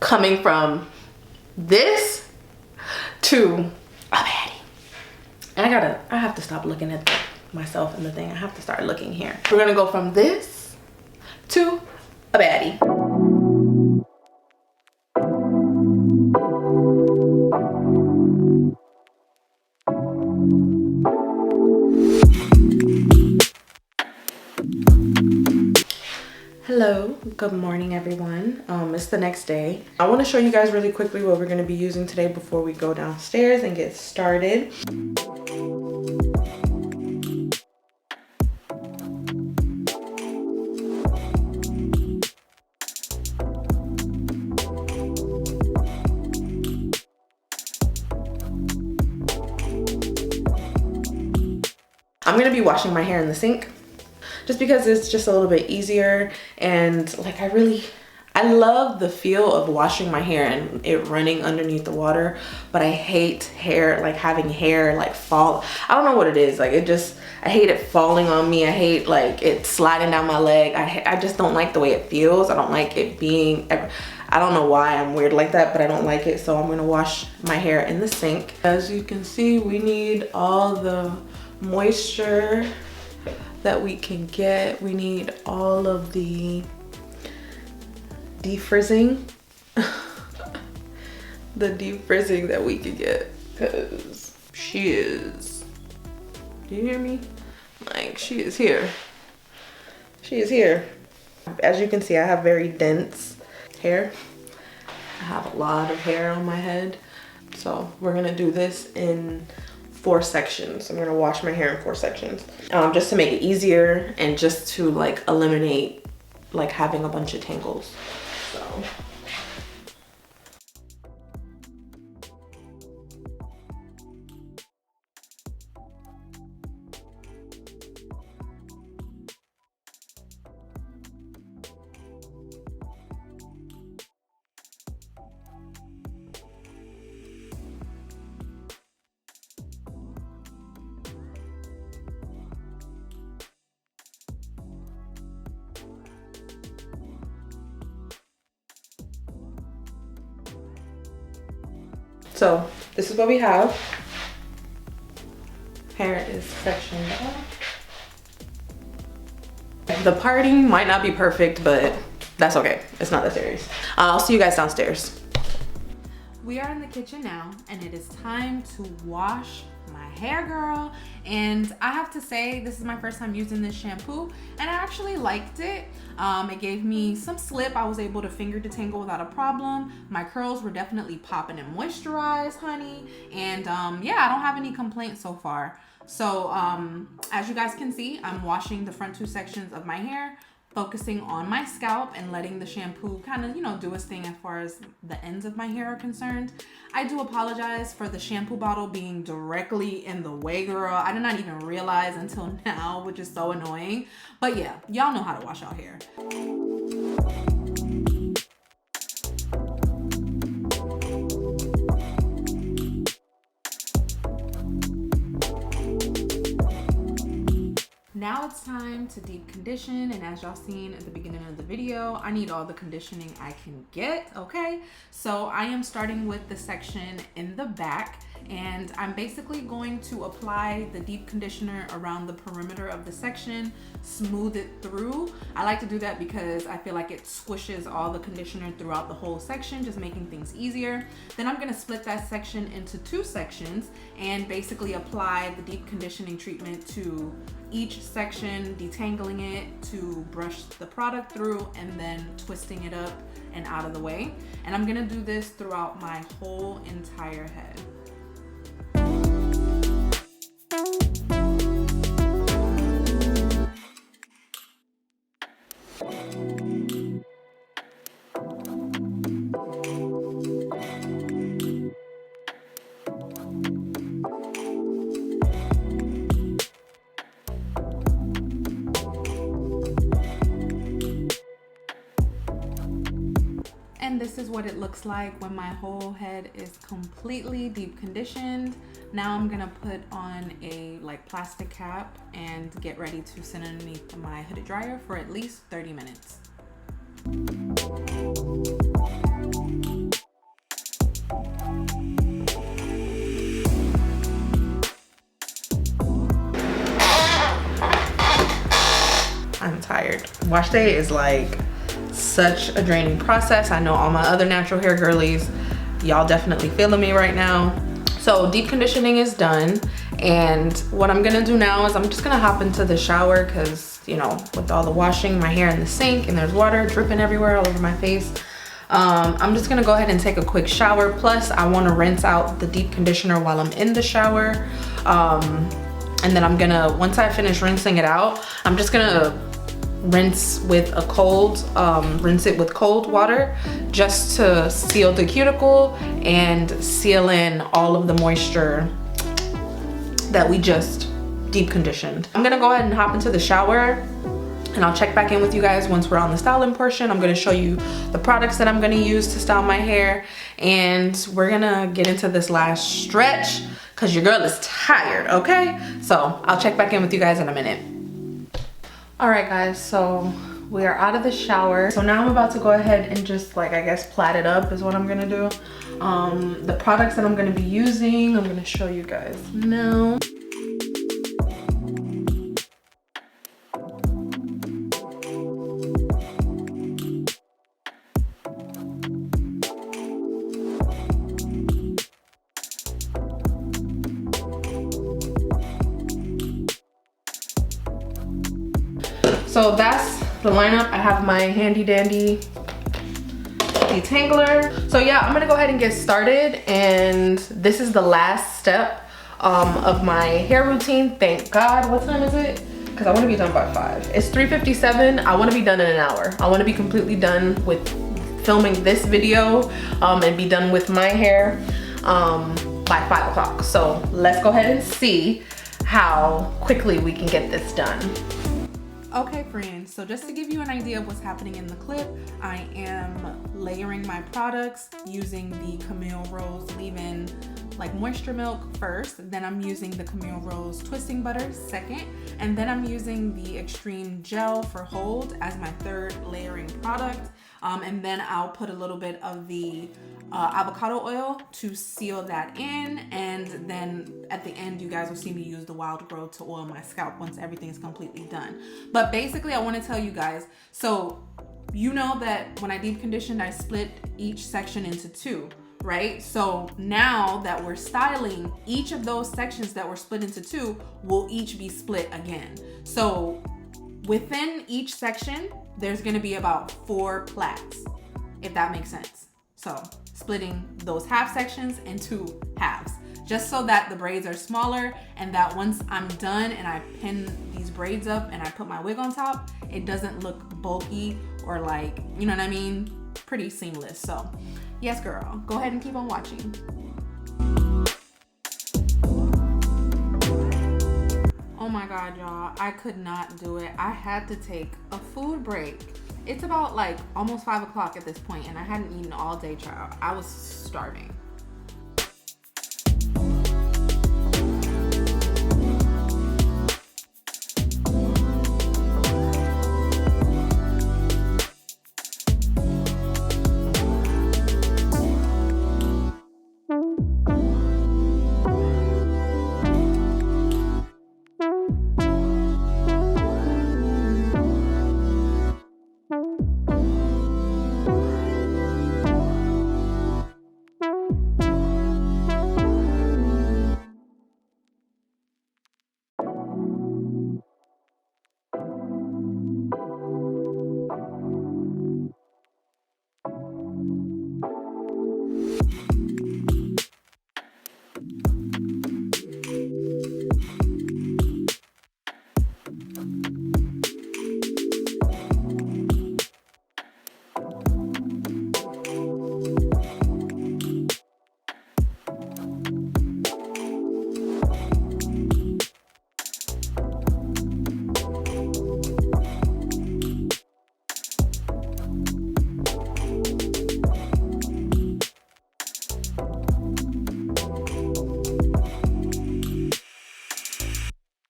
coming from this to a baddie. And I have to stop looking at myself in the thing. I have to start looking here. We're gonna go from this to a baddie. Hello, good morning everyone. It's the next day. I want to show you guys really quickly what we're going to be using today before we go downstairs and get started. I'm going to be washing my hair in the sink, just because it's just a little bit easier, and like I love the feel of washing my hair and it running underneath the water, but I hate having hair like fall. I don't know what it is, like I hate it falling on me. I hate like it sliding down my leg. I just don't like the way it feels. I don't like it being, I don't know why I'm weird like that, but I don't like it. So I'm gonna wash my hair in the sink. As you can see, we need all the moisture that we can get. We need all of the defrizzing the defrizzing that we could get, because she is, do you hear me? Like, she is here. As you can see, I have very dense hair. I have a lot of hair on my head, so we're gonna do this in 4 sections. I'm gonna wash my hair in 4 sections, just to make it easier and just to like eliminate like having a bunch of tangles. So So this is what we have. Hair is sectioned off. The parting might not be perfect, but that's okay. It's not that serious. I'll see you guys downstairs. We are in the kitchen now, and it is time to wash my hair, girl. And I have to say, this is my first time using this shampoo, and I actually liked it. It gave me some slip. I was able to finger detangle without a problem. My curls were definitely popping and moisturized, honey. And yeah, I don't have any complaints so far. So as you guys can see, I'm washing the front 2 sections of my hair, focusing on my scalp and letting the shampoo kind of, you know, do its thing as far as the ends of my hair are concerned. I do apologize for the shampoo bottle being directly in the way, girl. I did not even realize until now, which is so annoying. But yeah, y'all know how to wash y'all hair. Now it's time to deep condition, and as y'all seen at the beginning of the video, I need all the conditioning I can get, okay? So I am starting with the section in the back, and I'm basically going to apply the deep conditioner around the perimeter of the section, smooth it through. I like to do that because I feel like it squishes all the conditioner throughout the whole section, just making things easier. Then I'm gonna split that section into 2 sections and basically apply the deep conditioning treatment to each section, detangling it to brush the product through and then twisting it up and out of the way. And I'm gonna do this throughout my whole entire head. And this is what it looks like when my whole head is completely deep conditioned. Now I'm gonna put on a plastic cap and get ready to sit underneath my hooded dryer for at least 30 minutes. tired. Wash day is like such a draining process. I know all my other natural hair girlies, y'all definitely feeling me right now. So deep conditioning is done, and what I'm gonna do now is I'm just gonna hop into the shower because, you know, with all the washing, my hair in the sink and there's water dripping everywhere all over my face. I'm just gonna go ahead and take a quick shower. Plus I want to rinse out the deep conditioner while I'm in the shower. And then I'm gonna, once I finish rinsing it out, I'm just gonna rinse with a cold, rinse it with cold water just to seal the cuticle and seal in all of the moisture that we just deep conditioned. I'm gonna go ahead and hop into the shower, and I'll check back in with you guys once we're on the styling portion. I'm gonna show you the products that I'm gonna use to style my hair, and we're gonna get into this last stretch because your girl is tired, okay? So I'll check back in with you guys in a minute. All right guys, so we are out of the shower. So now I'm about to go ahead and just, like, I guess plait it up is what I'm gonna do. The products that I'm gonna be using, I'm gonna show you guys now. So that's the lineup. I have my handy dandy detangler. So yeah, I'm gonna go ahead and get started, and this is the last step of my hair routine. Thank God. What time is it? Because I want to be done by 5. It's 3:57. I want to be done in an hour. I want to be completely done with filming this video and be done with my hair by 5 o'clock. So let's go ahead and see how quickly we can get this done. Okay friends, so just to give you an idea of what's happening in the clip, I am layering my products using the Camille Rose leave-in like moisture milk first, then I'm using the Camille Rose twisting butter second, and then I'm using the Extreme Gel for Hold as my third layering product, and then I'll put a little bit of the avocado oil to seal that in, and then at the end you guys will see me use the Wild Grow to oil my scalp once everything is completely done. But basically I want to tell you guys, so you know that when I deep conditioned I split each section into 2, right? So now that we're styling, each of those sections that were split into 2 will each be split again. So within each section there's going to be about 4 plaits, if that makes sense. So splitting those half sections into halves, just so that the braids are smaller, and that once I'm done and I pin these braids up and I put my wig on top, it doesn't look bulky or, like, you know what I mean, pretty seamless. So yes girl, go ahead and keep on watching. Oh my God, y'all, I could not do it. I had to take a food break. It's about like almost 5 o'clock at this point, and I hadn't eaten all day, child. I was starving.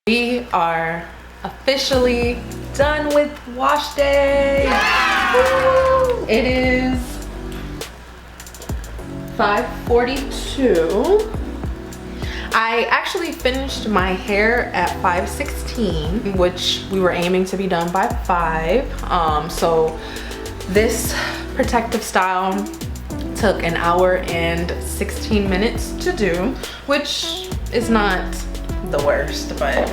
We are officially done with wash day. Yeah! It is 5:42. I actually finished my hair at 5:16, which we were aiming to be done by 5. So this protective style took an hour and 16 minutes to do, which is not the worst, but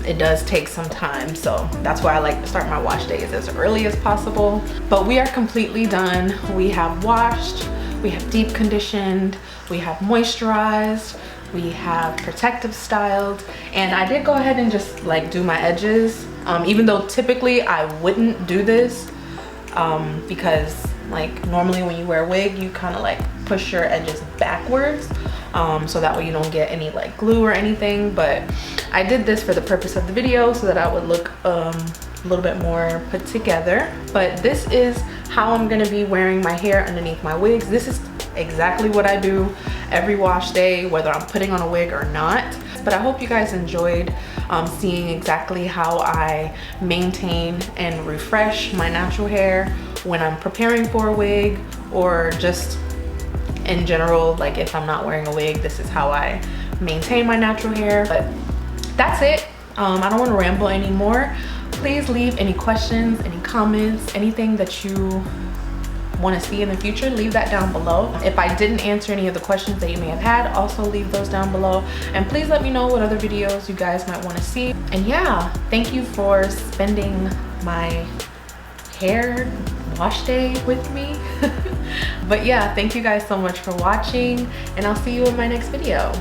it does take some time. So that's why I like to start my wash days as early as possible. But we are completely done. We have washed, we have deep conditioned, we have moisturized, we have protective styled, and I did go ahead and just like do my edges, even though typically I wouldn't do this, because like normally when you wear a wig you kind of like push your edges backwards, so that way you don't get any like glue or anything. But I did this for the purpose of the video so that I would look a little bit more put together. But this is how I'm gonna be wearing my hair underneath my wigs. This is exactly what I do every wash day, whether I'm putting on a wig or not. But I hope you guys enjoyed seeing exactly how I maintain and refresh my natural hair when I'm preparing for a wig, or just in general, like if I'm not wearing a wig, this is how I maintain my natural hair. But that's it. I don't want to ramble anymore. Please leave any questions, any comments, anything that you want to see in the future, leave that down below. If I didn't answer any of the questions that you may have had, also leave those down below. And please let me know what other videos you guys might want to see. And yeah, thank you for spending my hair wash day with me. But yeah, thank you guys so much for watching, and I'll see you in my next video.